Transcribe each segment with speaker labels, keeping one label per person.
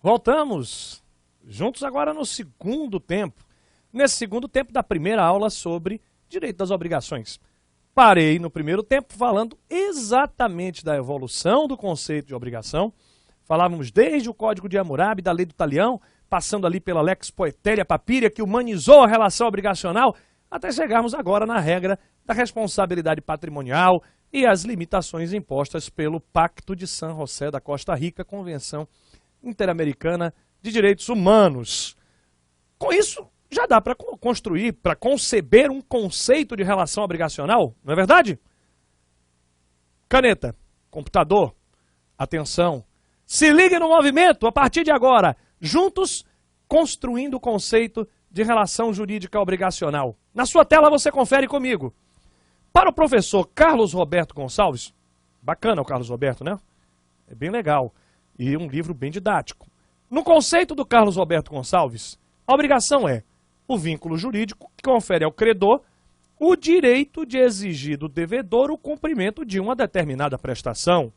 Speaker 1: Voltamos, juntos agora no segundo tempo. Nesse segundo tempo da primeira aula sobre direito das obrigações. Parei no primeiro tempo falando exatamente da evolução do conceito de obrigação. Falávamos desde o Código de Hammurabi, da Lei do Talião, passando ali pela Lex Poetelia Papiria, que humanizou a relação obrigacional, até chegarmos agora na regra da responsabilidade patrimonial e as limitações impostas pelo Pacto de San José da Costa Rica, Convenção Interamericana de Direitos Humanos. Com isso, já dá para construir, para conceber um conceito de relação obrigacional, não é verdade? Caneta, computador, atenção, se ligue no movimento a partir de agora, juntos construindo o conceito de relação jurídica obrigacional. Na sua tela você confere comigo. Para o professor Carlos Roberto Gonçalves, bacana o Carlos Roberto, né? É bem legal e um livro bem didático. No conceito do Carlos Roberto Gonçalves, a obrigação é o vínculo jurídico que confere ao credor o direito de exigir do devedor o cumprimento de uma determinada prestação.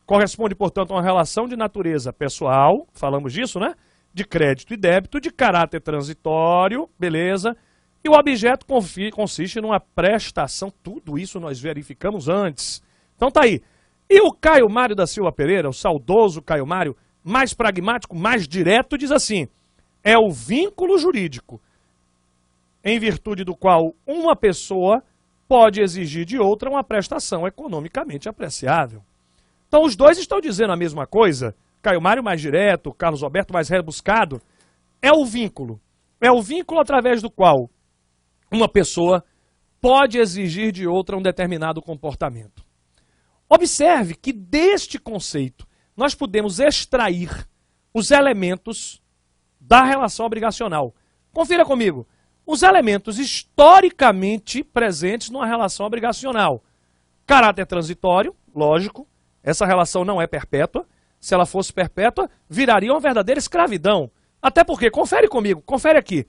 Speaker 1: Corresponde, portanto, a uma relação de natureza pessoal, falamos disso, né? De crédito e débito, de caráter transitório, beleza? E o objeto consiste numa prestação, tudo isso nós verificamos antes. Então tá aí. E o Caio Mário da Silva Pereira, o saudoso Caio Mário, mais pragmático, mais direto, diz assim: é o vínculo jurídico em virtude do qual uma pessoa pode exigir de outra uma prestação economicamente apreciável. Então os dois estão dizendo a mesma coisa, Caio Mário mais direto, Carlos Roberto mais rebuscado, é o vínculo. É o vínculo através do qual uma pessoa pode exigir de outra um determinado comportamento. Observe que deste conceito nós podemos extrair os elementos da relação obrigacional. Confira comigo. Os elementos historicamente presentes numa relação obrigacional. Caráter transitório, lógico, essa relação não é perpétua. Se ela fosse perpétua, viraria uma verdadeira escravidão. Até porque, confere comigo, confere aqui.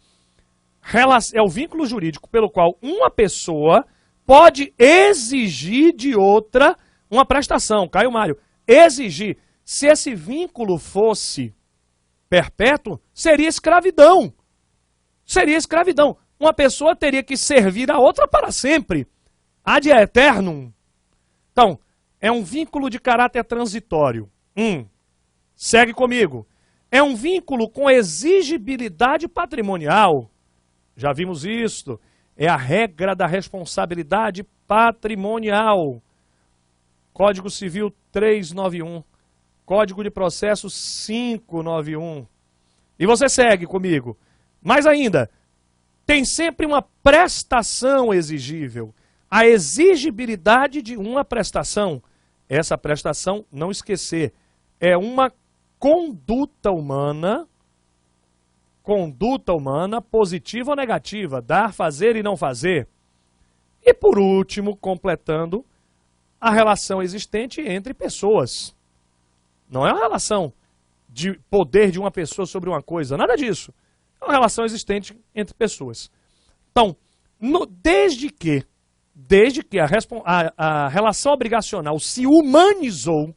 Speaker 1: É o vínculo jurídico pelo qual uma pessoa pode exigir de outra uma prestação. Caio Mário, exigir. Se esse vínculo fosse perpétuo, seria escravidão. Seria escravidão. Uma pessoa teria que servir a outra para sempre. Ad aeternum. Então, é um vínculo de caráter transitório. Segue comigo. É um vínculo com exigibilidade patrimonial. Já vimos isso. É a regra da responsabilidade patrimonial. Código Civil 391. Código de Processo 591. E você segue comigo. Mais ainda, tem sempre uma prestação exigível. A exigibilidade de uma prestação. Essa prestação, não esquecer, é uma conduta humana, positiva ou negativa, dar, fazer e não fazer. E por último, completando, a relação existente entre pessoas. Não é uma relação de poder de uma pessoa sobre uma coisa, nada disso. É uma relação existente entre pessoas. Então, desde que a relação obrigacional se humanizou,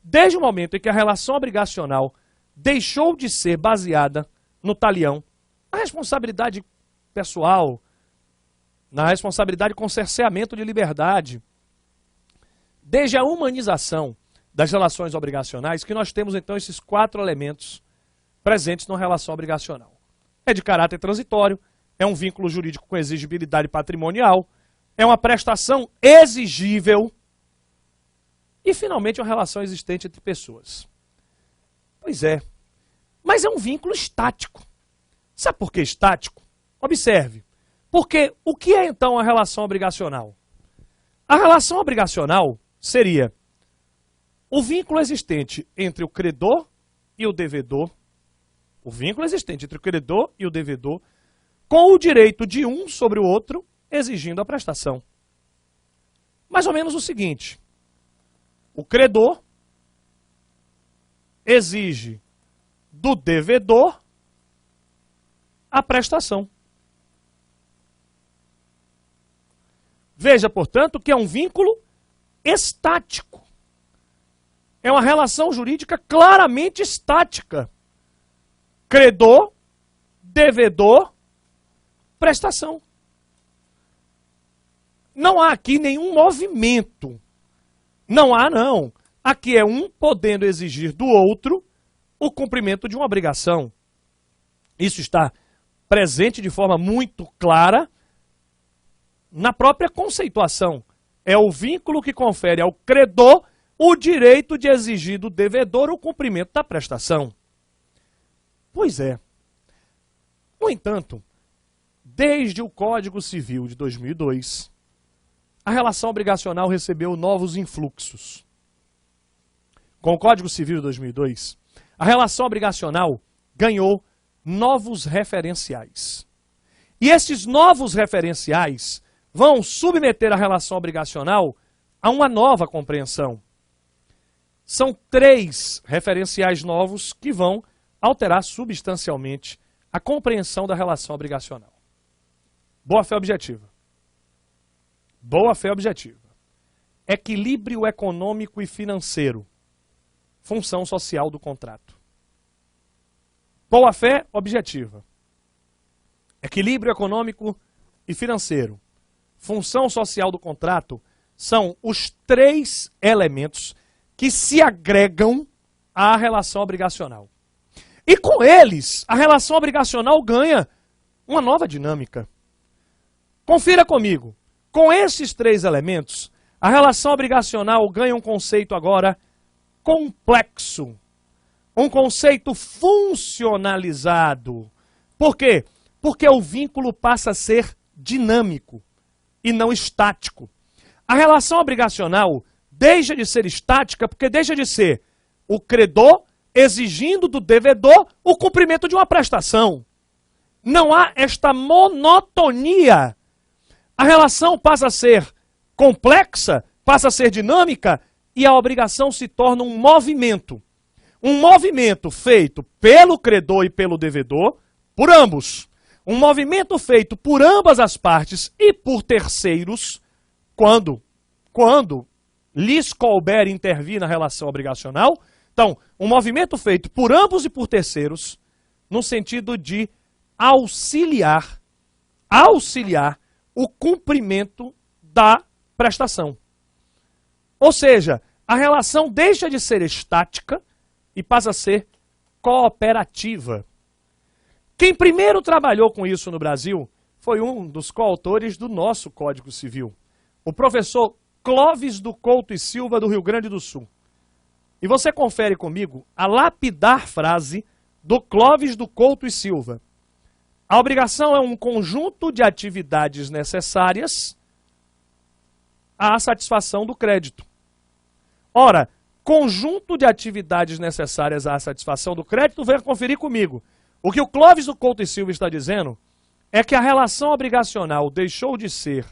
Speaker 1: desde o momento em que a relação obrigacional deixou de ser baseada no talião, na responsabilidade pessoal, na responsabilidade com cerceamento de liberdade, desde a humanização das relações obrigacionais, que nós temos então esses 4 elementos presentes na relação obrigacional. É de caráter transitório, é um vínculo jurídico com exigibilidade patrimonial, é uma prestação exigível e, finalmente, uma relação existente entre pessoas. Pois é, mas é um vínculo estático. Sabe por que estático? Observe. Porque o que é, então, a relação obrigacional? A relação obrigacional seria o vínculo existente entre o credor e o devedor, o vínculo existente entre o credor e o devedor, com o direito de um sobre o outro, exigindo a prestação. Mais ou menos o seguinte: o credor exige do devedor a prestação. Veja, portanto, que é um vínculo estático. É uma relação jurídica claramente estática. credor, devedor, prestação. Não há aqui nenhum movimento. Não há, não. Aqui é um podendo exigir do outro o cumprimento de uma obrigação. Isso está presente de forma muito clara na própria conceituação. É o vínculo que confere ao credor o direito de exigir do devedor o cumprimento da prestação. Pois é. No entanto, desde o Código Civil de 2002, a relação obrigacional recebeu novos influxos. Com o Código Civil de 2002, a relação obrigacional ganhou novos referenciais. E esses novos referenciais vão submeter a relação obrigacional a uma nova compreensão. São 3 referenciais novos que vão alterar substancialmente a compreensão da relação obrigacional. Boa-fé objetiva. Boa-fé objetiva. Equilíbrio econômico e financeiro. Função social do contrato. Boa-fé objetiva. Equilíbrio econômico e financeiro. Função social do contrato são os 3 elementos que se agregam à relação obrigacional. E com eles, a relação obrigacional ganha uma nova dinâmica. Confira comigo. Com esses 3 elementos, a relação obrigacional ganha um conceito agora complexo. Um conceito funcionalizado. Por quê? Porque o vínculo passa a ser dinâmico e não estático. A relação obrigacional deixa de ser estática porque deixa de ser o credor exigindo do devedor o cumprimento de uma prestação. Não há esta monotonia. A relação passa a ser complexa, passa a ser dinâmica e a obrigação se torna um movimento. Um movimento feito pelo credor e pelo devedor, por ambos. Um movimento feito por ambas as partes e por terceiros, quando lhes couber intervir na relação obrigacional. Então, um movimento feito por ambos e por terceiros, no sentido de auxiliar o cumprimento da prestação. Ou seja, a relação deixa de ser estática e passa a ser cooperativa. Quem primeiro trabalhou com isso no Brasil foi um dos coautores do nosso Código Civil, o professor Clóvis do Couto e Silva, do Rio Grande do Sul. E você confere comigo a lapidar frase do Clóvis do Couto e Silva. A obrigação é um conjunto de atividades necessárias à satisfação do crédito. Ora, conjunto de atividades necessárias à satisfação do crédito, venha conferir comigo. O que o Clóvis do Couto e Silva está dizendo é que a relação obrigacional deixou de ser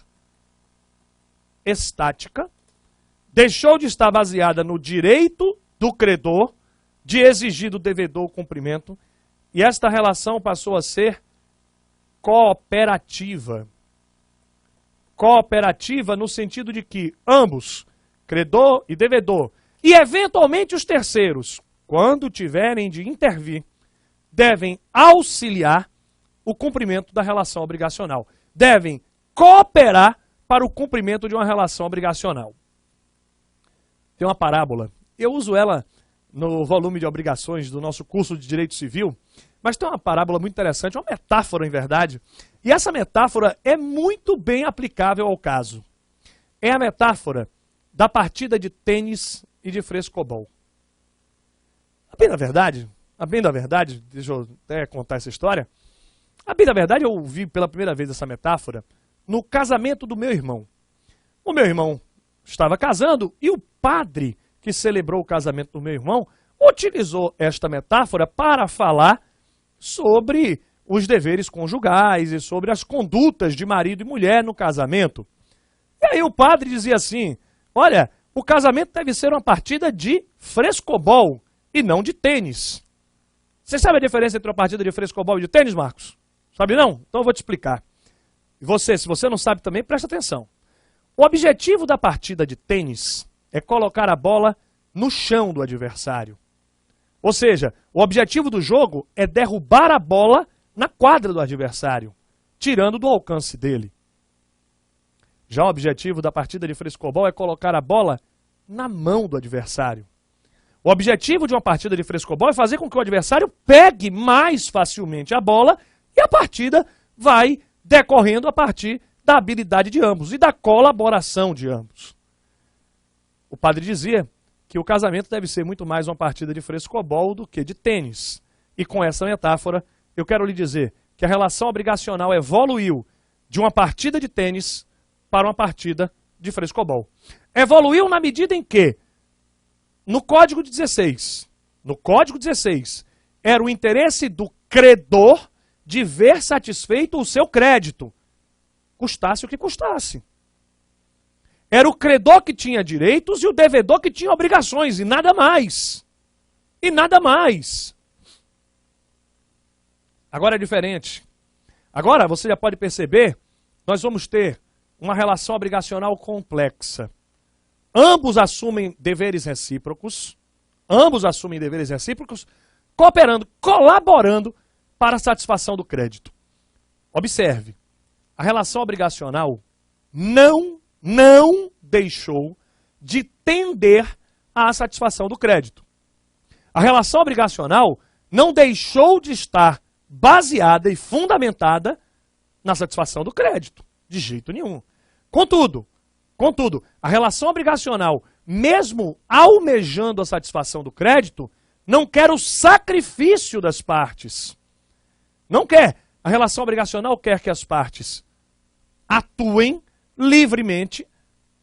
Speaker 1: estática, deixou de estar baseada no direito do credor de exigir do devedor o cumprimento, e esta relação passou a ser cooperativa. Cooperativa no sentido de que ambos, credor e devedor, e eventualmente os terceiros, quando tiverem de intervir, devem auxiliar o cumprimento da relação obrigacional. Devem cooperar para o cumprimento de uma relação obrigacional. Tem uma parábola, eu uso ela no volume de obrigações do nosso curso de Direito Civil, mas tem uma parábola muito interessante, uma metáfora em verdade, e essa metáfora é muito bem aplicável ao caso. É a metáfora da partida de tênis e de frescobol. A bem da verdade, deixa eu até contar essa história, a bem da verdade eu vi pela primeira vez essa metáfora no casamento do meu irmão. O meu irmão estava casando e o padre que celebrou o casamento do meu irmão utilizou esta metáfora para falar sobre os deveres conjugais e sobre as condutas de marido e mulher no casamento. E aí o padre dizia assim, olha, o casamento deve ser uma partida de frescobol e não de tênis. Você sabe a diferença entre uma partida de frescobol e de tênis, Marcos? Sabe não? Então eu vou te explicar. E você, se você não sabe também, presta atenção. O objetivo da partida de tênis é colocar a bola no chão do adversário. Ou seja, o objetivo do jogo é derrubar a bola na quadra do adversário, tirando do alcance dele. Já o objetivo da partida de frescobol é colocar a bola na mão do adversário. O objetivo de uma partida de frescobol é fazer com que o adversário pegue mais facilmente a bola e a partida vai decorrendo a partir da habilidade de ambos e da colaboração de ambos. O padre dizia que o casamento deve ser muito mais uma partida de frescobol do que de tênis. E com essa metáfora, eu quero lhe dizer que a relação obrigacional evoluiu de uma partida de tênis para uma partida de frescobol. Evoluiu na medida em que, no Código 16, era o interesse do credor de ver satisfeito o seu crédito, custasse o que custasse. Era o credor que tinha direitos e o devedor que tinha obrigações, e nada mais. E nada mais. Agora é diferente. Agora, você já pode perceber, nós vamos ter uma relação obrigacional complexa. Ambos assumem deveres recíprocos, cooperando, colaborando para a satisfação do crédito. Observe, a relação obrigacional não deixou de tender à satisfação do crédito. A relação obrigacional não deixou de estar baseada e fundamentada na satisfação do crédito, de jeito nenhum. Contudo, a relação obrigacional, mesmo almejando a satisfação do crédito, não quer o sacrifício das partes. Não quer. A relação obrigacional quer que as partes atuem livremente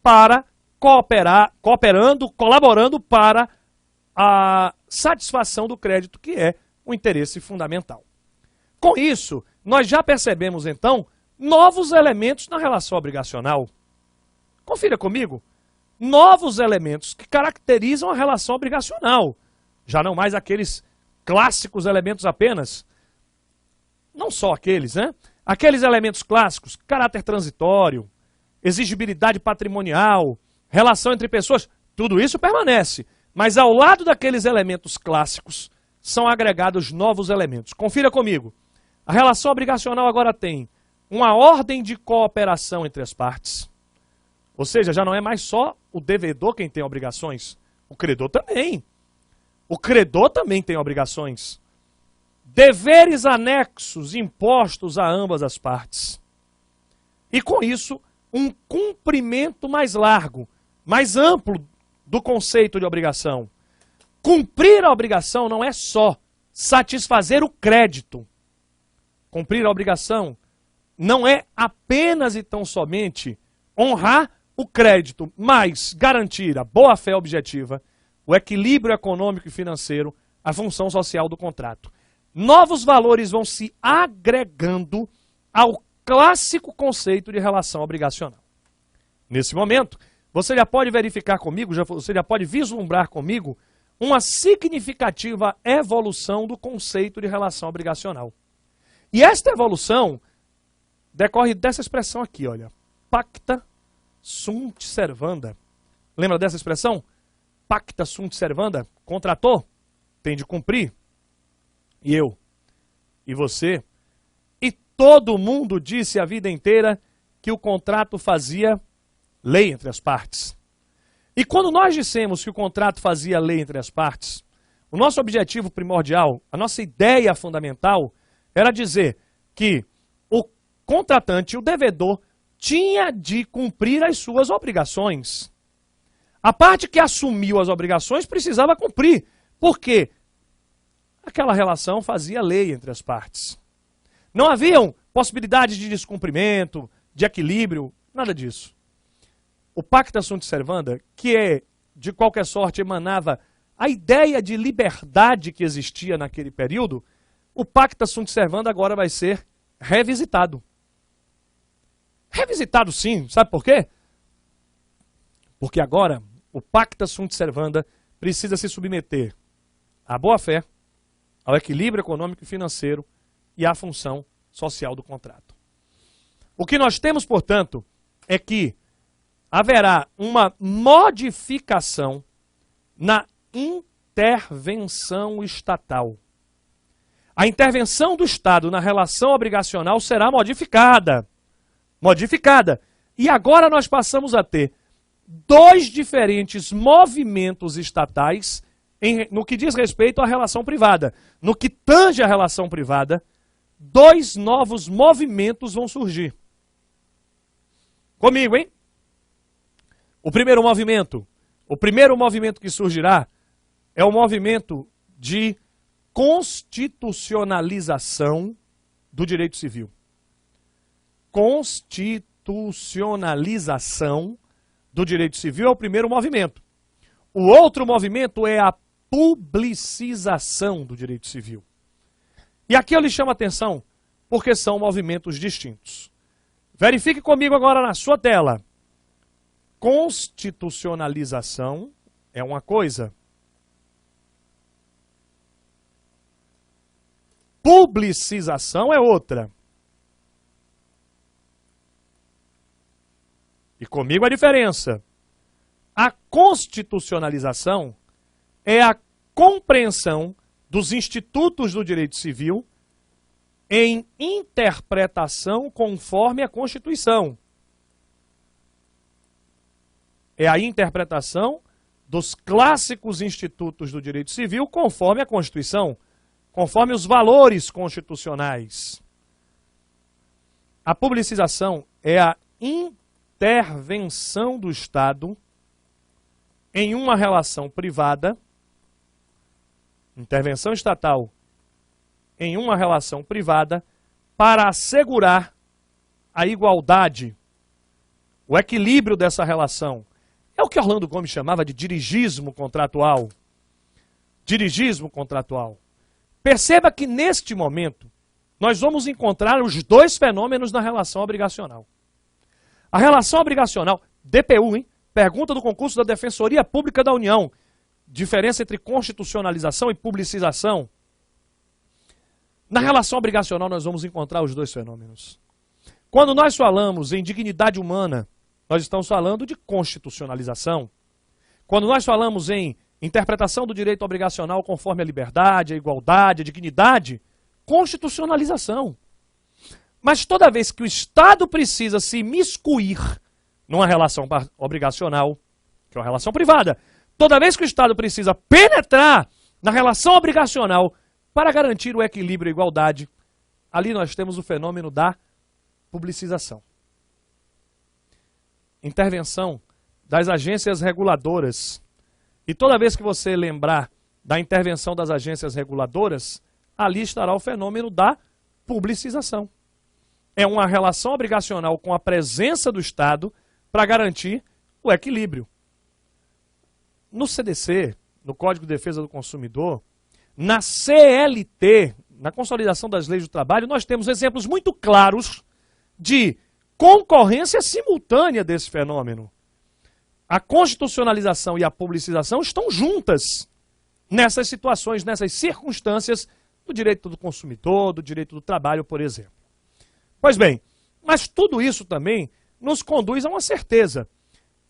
Speaker 1: para colaborando para a satisfação do crédito, que é o interesse fundamental. Com isso, nós já percebemos, então, novos elementos na relação obrigacional. Confira comigo. Novos elementos que caracterizam a relação obrigacional. Já não mais aqueles clássicos elementos apenas. Não só aqueles, né? Aqueles elementos clássicos, caráter transitório, exigibilidade patrimonial, relação entre pessoas, tudo isso permanece. Mas ao lado daqueles elementos clássicos, são agregados novos elementos. Confira comigo. A relação obrigacional agora tem uma ordem de cooperação entre as partes. Ou seja, já não é mais só o devedor quem tem obrigações. O credor também. O credor também tem obrigações. Deveres anexos impostos a ambas as partes. E com isso, um cumprimento mais largo, mais amplo do conceito de obrigação. Cumprir a obrigação não é só satisfazer o crédito. Cumprir a obrigação não é apenas e tão somente honrar o crédito, mas garantir a boa-fé objetiva, o equilíbrio econômico e financeiro, a função social do contrato. Novos valores vão se agregando ao clássico conceito de relação obrigacional. Nesse momento, você já pode verificar comigo, você já pode vislumbrar comigo uma significativa evolução do conceito de relação obrigacional. E esta evolução decorre dessa expressão aqui, olha. Pacta sunt servanda. Lembra dessa expressão? Pacta sunt servanda. Contratou, tem de cumprir. E eu, e você, e todo mundo disse a vida inteira que o contrato fazia lei entre as partes. E quando nós dissemos que o contrato fazia lei entre as partes, o nosso objetivo primordial, a nossa ideia fundamental, era dizer que o contratante, o devedor, tinha de cumprir as suas obrigações. A parte que assumiu as obrigações precisava cumprir. Por quê? Aquela relação fazia lei entre as partes. Não haviam possibilidades de descumprimento, de equilíbrio, nada disso. O Pacta Sunt Servanda, que de qualquer sorte emanava a ideia de liberdade que existia naquele período, o Pacta Sunt Servanda agora vai ser revisitado. Revisitado sim, sabe por quê? Porque agora o Pacta Sunt Servanda precisa se submeter à boa-fé, ao equilíbrio econômico e financeiro e à função social do contrato. O que nós temos, portanto, é que haverá uma modificação na intervenção estatal. A intervenção do Estado na relação obrigacional será modificada. E agora nós passamos a ter dois diferentes movimentos estatais no que diz respeito à relação privada. No que tange a relação privada, dois novos movimentos vão surgir. Comigo, hein? O primeiro movimento que surgirá é o movimento de constitucionalização do direito civil. Constitucionalização do direito civil é o primeiro movimento. O outro movimento é a publicização do direito civil. E aqui eu lhe chamo a atenção porque são movimentos distintos. Verifique comigo agora na sua tela. Constitucionalização é uma coisa. Publicização é outra. E comigo a diferença. A constitucionalização é a compreensão dos institutos do direito civil em interpretação conforme a Constituição. É a interpretação dos clássicos institutos do direito civil conforme a Constituição, conforme os valores constitucionais. A publicização é a intervenção do Estado em uma relação privada, intervenção estatal em uma relação privada, para assegurar a igualdade, o equilíbrio dessa relação. É o que Orlando Gomes chamava de dirigismo contratual. Dirigismo contratual. Perceba que neste momento nós vamos encontrar os dois fenômenos na relação obrigacional. A relação obrigacional, DPU, hein? Pergunta do concurso da Defensoria Pública da União. Diferença entre constitucionalização e publicização. Na relação obrigacional nós vamos encontrar os dois fenômenos. Quando nós falamos em dignidade humana, nós estamos falando de constitucionalização. Quando nós falamos em interpretação do direito obrigacional conforme a liberdade, a igualdade, a dignidade, constitucionalização. Mas toda vez que o Estado precisa se imiscuir numa relação obrigacional, que é uma relação privada, toda vez que o Estado precisa penetrar na relação obrigacional para garantir o equilíbrio e a igualdade, ali nós temos o fenômeno da publicização. Intervenção das agências reguladoras. E toda vez que você lembrar da intervenção das agências reguladoras, ali estará o fenômeno da publicização. É uma relação obrigacional com a presença do Estado para garantir o equilíbrio. No CDC, no Código de Defesa do Consumidor, na CLT, na Consolidação das Leis do Trabalho, nós temos exemplos muito claros de concorrência simultânea desse fenômeno. A constitucionalização e a publicização estão juntas nessas situações, nessas circunstâncias do direito do consumidor, do direito do trabalho, por exemplo. Pois bem, mas tudo isso também nos conduz a uma certeza.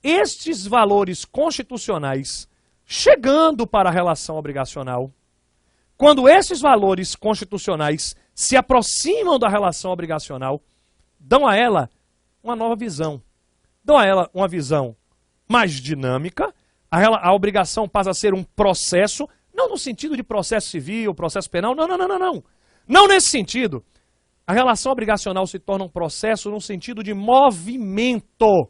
Speaker 1: Estes valores constitucionais, chegando para a relação obrigacional, quando esses valores constitucionais se aproximam da relação obrigacional, dão a ela uma nova visão. Dão a ela uma visão mais dinâmica, a obrigação passa a ser um processo, não no sentido de processo civil, processo penal, não. Não nesse sentido. A relação obrigacional se torna um processo no sentido de movimento.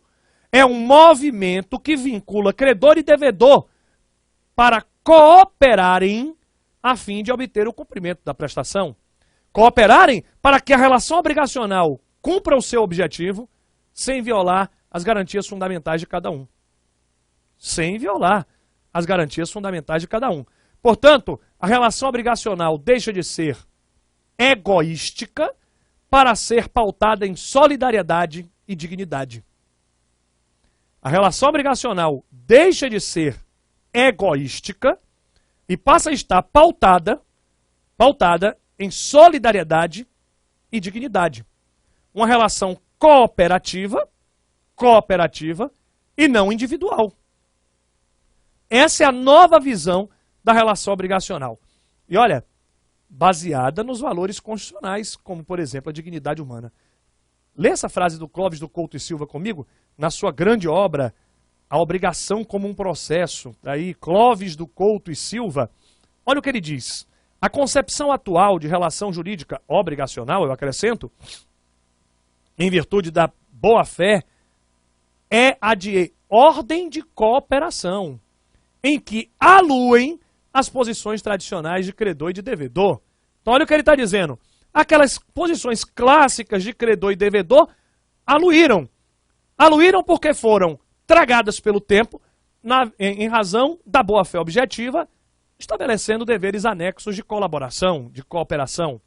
Speaker 1: É um movimento que vincula credor e devedor para cooperarem a fim de obter o cumprimento da prestação. Cooperarem para que a relação obrigacional cumpra o seu objetivo sem violar as garantias fundamentais de cada um. Sem violar as garantias fundamentais de cada um. Portanto, a relação obrigacional deixa de ser egoística para ser pautada em solidariedade e dignidade. A relação obrigacional deixa de ser egoística e passa a estar pautada em solidariedade e dignidade. Uma relação cooperativa e não individual. Essa é a nova visão da relação obrigacional. E olha, baseada nos valores constitucionais, como, por exemplo, a dignidade humana. Lê essa frase do Clóvis do Couto e Silva comigo, na sua grande obra, A Obrigação como um Processo. Aí, Clóvis do Couto e Silva, olha o que ele diz. A concepção atual de relação jurídica obrigacional, eu acrescento, em virtude da boa-fé, é a de ordem de cooperação, em que aluem as posições tradicionais de credor e de devedor. Então olha o que ele está dizendo. Aquelas posições clássicas de credor e devedor aluíram. Aluíram porque foram tragadas pelo tempo em razão da boa-fé objetiva, estabelecendo deveres anexos de colaboração, de cooperação.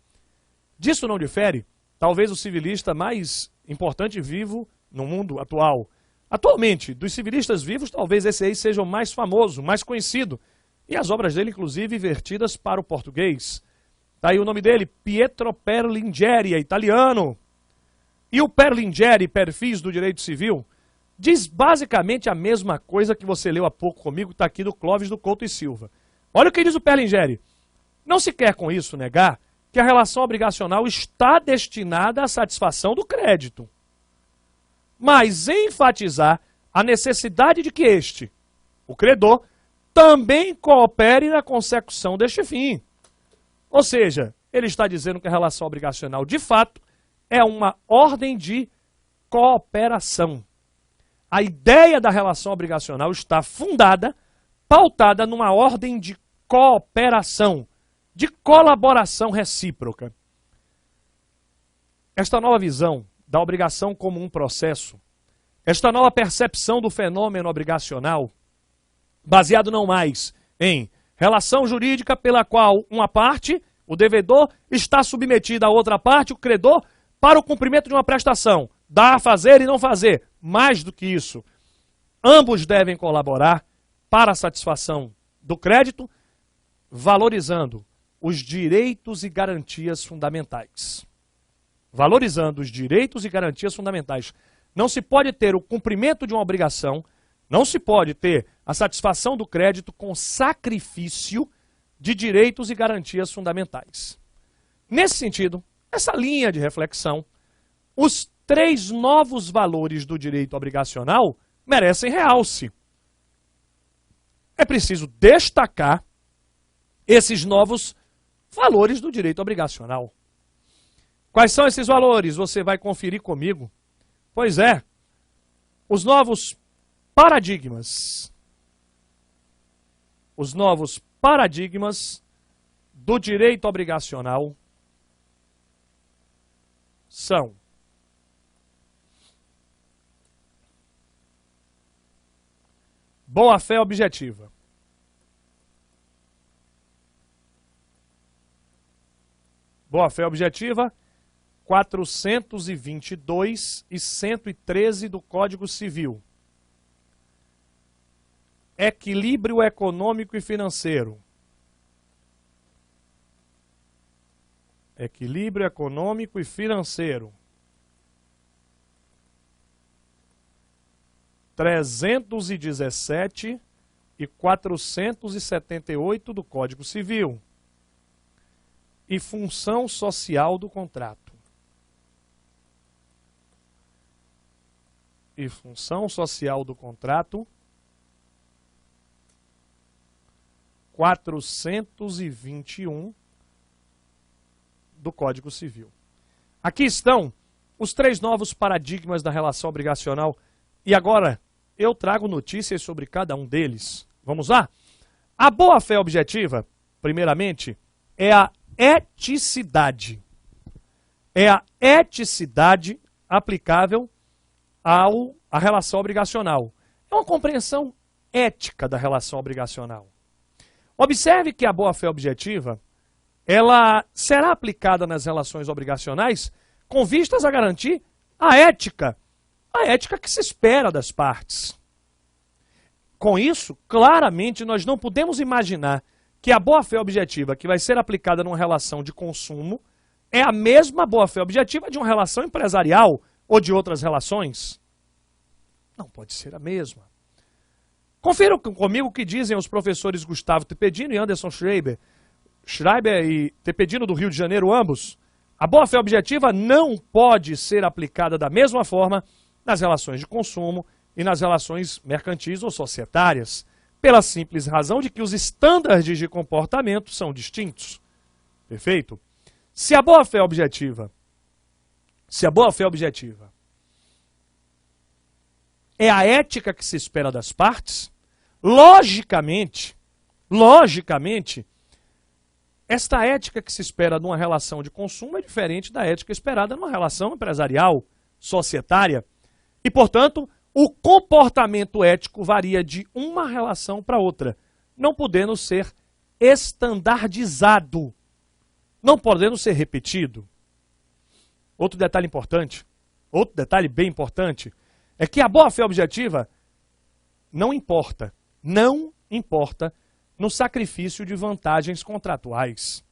Speaker 1: Disso não difere, talvez, o civilista mais importante vivo no mundo atual. Atualmente, dos civilistas vivos, talvez esse aí seja o mais famoso, mais conhecido. E as obras dele, inclusive, vertidas para o português. Está aí o nome dele, Pietro Perlingeri, é italiano. E o Perlingeri, Perfis do Direito Civil, diz basicamente a mesma coisa que você leu há pouco comigo, está aqui do Clóvis do Couto e Silva. Olha o que diz o Perlingeri. Não se quer com isso negar que a relação obrigacional está destinada à satisfação do crédito, mas enfatizar a necessidade de que este, o credor, também coopere na consecução deste fim. Ou seja, ele está dizendo que a relação obrigacional, de fato, é uma ordem de cooperação. A ideia da relação obrigacional está fundada, pautada numa ordem de cooperação, de colaboração recíproca. Esta nova visão da obrigação como um processo, esta nova percepção do fenômeno obrigacional, baseado não mais em relação jurídica pela qual uma parte, o devedor, está submetida à outra parte, o credor, para o cumprimento de uma prestação, dar, fazer e não fazer. Mais do que isso, ambos devem colaborar para a satisfação do crédito, valorizando os direitos e garantias fundamentais. Valorizando os direitos e garantias fundamentais. Não se pode ter o cumprimento de uma obrigação, não se pode ter a satisfação do crédito com sacrifício de direitos e garantias fundamentais. Nesse sentido, essa linha de reflexão, os 3 novos valores do direito obrigacional merecem realce. É preciso destacar esses novos valores do direito obrigacional. Quais são esses valores? Você vai conferir comigo. Pois é, os novos paradigmas. Os novos paradigmas do direito obrigacional são: boa-fé objetiva. Boa-fé objetiva, 422 e 113 do Código Civil. Equilíbrio econômico e financeiro. Equilíbrio econômico e financeiro. 317 e 478 do Código Civil. E função social do contrato. E função social do contrato, 421 do Código Civil. Aqui estão os 3 novos paradigmas da relação obrigacional. E agora eu trago notícias sobre cada um deles. Vamos lá? A boa-fé objetiva, primeiramente, é a eticidade. É a eticidade aplicável à relação obrigacional. É uma compreensão ética da relação obrigacional. Observe que a boa-fé objetiva, ela será aplicada nas relações obrigacionais com vistas a garantir a ética que se espera das partes. Com isso, claramente, nós não podemos imaginar que a boa-fé objetiva que vai ser aplicada numa relação de consumo é a mesma boa-fé objetiva de uma relação empresarial ou de outras relações. Não pode ser a mesma. Confira comigo o que dizem os professores Gustavo Tepedino e Anderson Schreiber e Tepedino do Rio de Janeiro, ambos. A boa-fé objetiva não pode ser aplicada da mesma forma nas relações de consumo e nas relações mercantis ou societárias, pela simples razão de que os estándares de comportamento são distintos. Perfeito? Se a boa-fé objetiva é a ética que se espera das partes, logicamente, esta ética que se espera numa relação de consumo é diferente da ética esperada numa relação empresarial, societária. E, portanto, o comportamento ético varia de uma relação para outra, não podendo ser estandardizado, não podendo ser repetido. Outro detalhe bem importante, é que a boa-fé objetiva não importa no sacrifício de vantagens contratuais.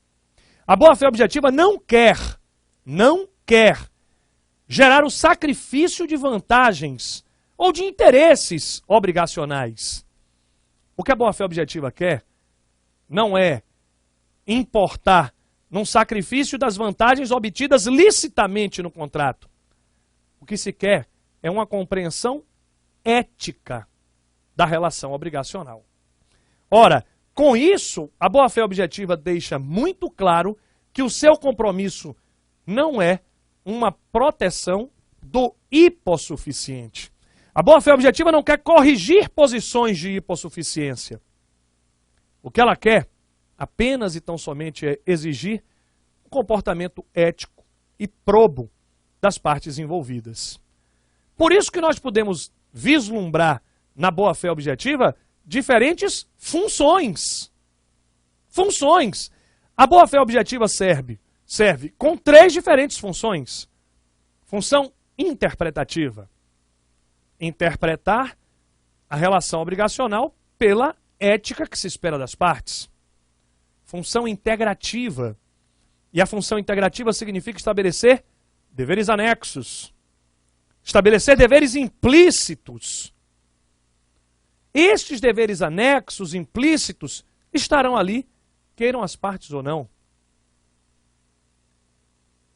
Speaker 1: A boa-fé objetiva não quer gerar o sacrifício de vantagens ou de interesses obrigacionais. O que a boa-fé objetiva quer não é importar num sacrifício das vantagens obtidas licitamente no contrato. O que se quer é uma compreensão ética da relação obrigacional. Ora, com isso, a boa-fé objetiva deixa muito claro que o seu compromisso não é uma proteção do hipossuficiente. A boa-fé objetiva não quer corrigir posições de hipossuficiência. O que ela quer apenas e tão somente é exigir um comportamento ético e probo das partes envolvidas. Por isso que nós podemos vislumbrar na boa-fé objetiva diferentes funções. A boa-fé objetiva serve com 3 diferentes funções. Função interpretativa. Interpretar a relação obrigacional pela ética que se espera das partes. Função integrativa. E a função integrativa significa estabelecer deveres anexos. Estabelecer deveres implícitos. Estes deveres anexos, implícitos, estarão ali, queiram as partes ou não.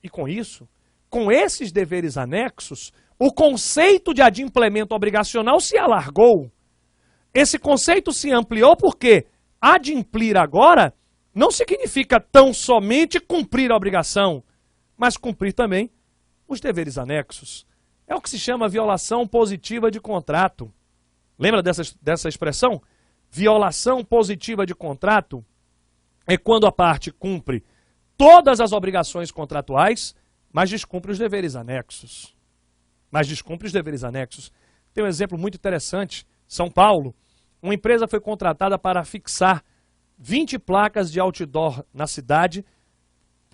Speaker 1: E com isso, com esses deveres anexos, o conceito de adimplemento obrigacional se alargou. Esse conceito se ampliou porque adimplir agora não significa tão somente cumprir a obrigação, mas cumprir também os deveres anexos. É o que se chama violação positiva de contrato. Lembra dessa expressão? Violação positiva de contrato é quando a parte cumpre todas as obrigações contratuais, mas descumpre os deveres anexos. Tem um exemplo muito interessante. São Paulo, uma empresa foi contratada para fixar 20 placas de outdoor na cidade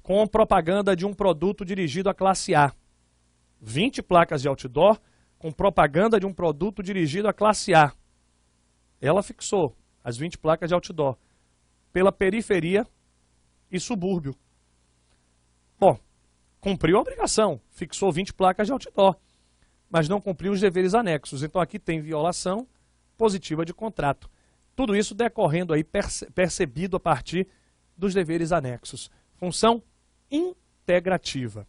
Speaker 1: com propaganda de um produto dirigido à classe A. 20 placas de outdoor com propaganda de um produto dirigido à classe A. Ela fixou as 20 placas de outdoor pela periferia e subúrbio. Bom, cumpriu a obrigação, fixou 20 placas de outdoor, mas não cumpriu os deveres anexos. Então aqui tem violação positiva de contrato. Tudo isso decorrendo aí, percebido a partir dos deveres anexos. Função integrativa.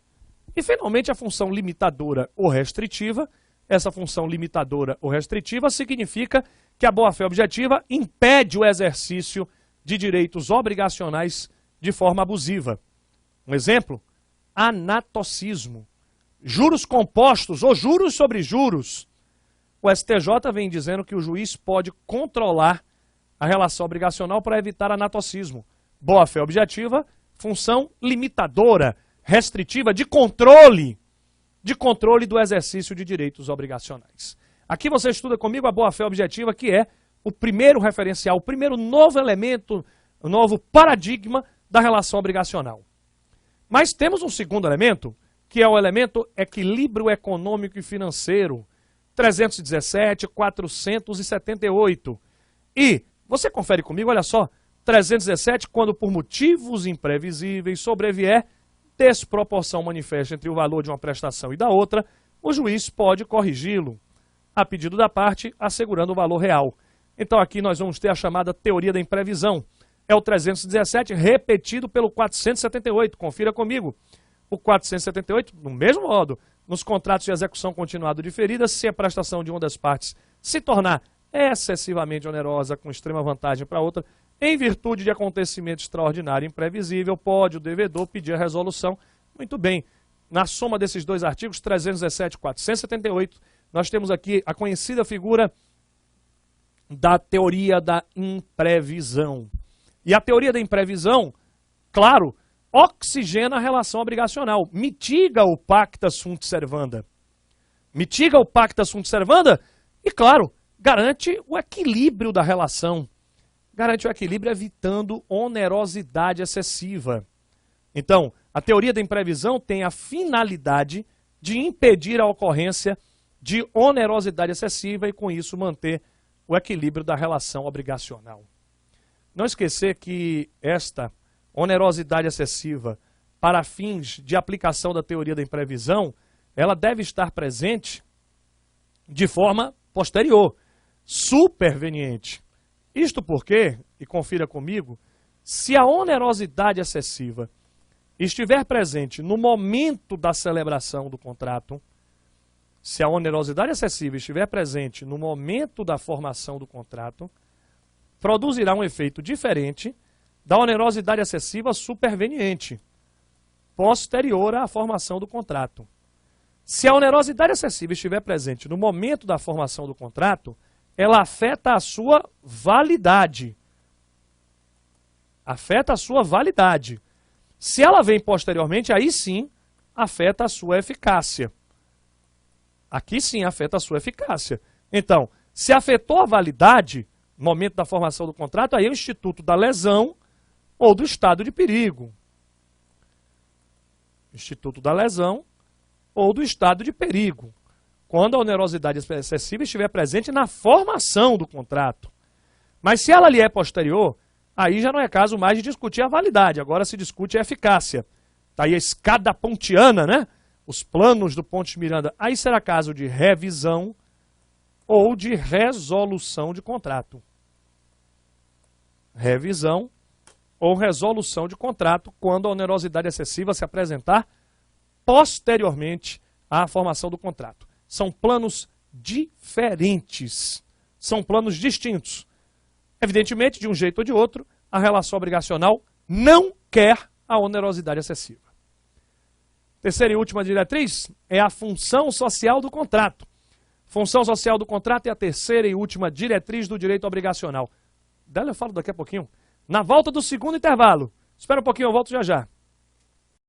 Speaker 1: E finalmente a função limitadora ou restritiva. Essa função limitadora ou restritiva significa que a boa-fé objetiva impede o exercício de direitos obrigacionais de forma abusiva. Um exemplo? Anatocismo. Juros compostos ou juros sobre juros. O STJ vem dizendo que o juiz pode controlar a relação obrigacional para evitar anatocismo. Boa-fé objetiva, função limitadora, restritiva, de controle do exercício de direitos obrigacionais. Aqui você estuda comigo a boa-fé objetiva, que é o primeiro referencial, o primeiro novo elemento, o novo paradigma da relação obrigacional. Mas temos um segundo elemento, que é o elemento equilíbrio econômico e financeiro, 317, 478. E você confere comigo, olha só, 317, quando por motivos imprevisíveis sobrevier desproporção manifesta entre o valor de uma prestação e da outra, o juiz pode corrigi-lo, a pedido da parte, assegurando o valor real. Então aqui nós vamos ter a chamada teoria da imprevisão. É o 317 repetido pelo 478. Confira comigo. O 478, no mesmo modo, nos contratos de execução continuada ou diferida, se a prestação de uma das partes se tornar excessivamente onerosa, com extrema vantagem para a outra, em virtude de acontecimento extraordinário e imprevisível, pode o devedor pedir a resolução. Muito bem. Na soma desses dois artigos, 317 e 478, nós temos aqui a conhecida figura da teoria da imprevisão. E a teoria da imprevisão, claro, oxigena a relação obrigacional, mitiga o pacta sunt servanda. Mitiga o pacta sunt servanda e, claro, garante o equilíbrio da relação. Garante o equilíbrio evitando onerosidade excessiva. Então, a teoria da imprevisão tem a finalidade de impedir a ocorrência de onerosidade excessiva e, com isso, manter o equilíbrio da relação obrigacional. Não esquecer que esta onerosidade excessiva, para fins de aplicação da teoria da imprevisão, ela deve estar presente de forma posterior, superveniente. Isto porque, e confira comigo, se a onerosidade excessiva estiver presente no momento da celebração do contrato, se a onerosidade excessiva estiver presente no momento da formação do contrato, produzirá um efeito diferente da onerosidade excessiva superveniente, posterior à formação do contrato. Se a onerosidade excessiva estiver presente no momento da formação do contrato, ela afeta a sua validade. Afeta a sua validade. Se ela vem posteriormente, aí sim afeta a sua eficácia. Aqui sim afeta a sua eficácia. Então, se afetou a validade no momento da formação do contrato, aí é o instituto da lesão ou do estado de perigo. Instituto da lesão ou do estado de perigo. Quando a onerosidade excessiva estiver presente na formação do contrato. Mas se ela lhe é posterior, aí já não é caso mais de discutir a validade, agora se discute a eficácia. Está aí a escada pontiana, né? Os planos do Ponte Miranda. Aí será caso de revisão ou de resolução de contrato. Revisão ou resolução de contrato quando a onerosidade excessiva se apresentar posteriormente à formação do contrato. São planos diferentes, são planos distintos. Evidentemente, de um jeito ou de outro, a relação obrigacional não quer a onerosidade excessiva. Terceira e última diretriz é a função social do contrato. Função social do contrato é a terceira e última diretriz do direito obrigacional. Dela eu falo daqui a pouquinho. Na volta do segundo intervalo. Espera um pouquinho, eu volto já já.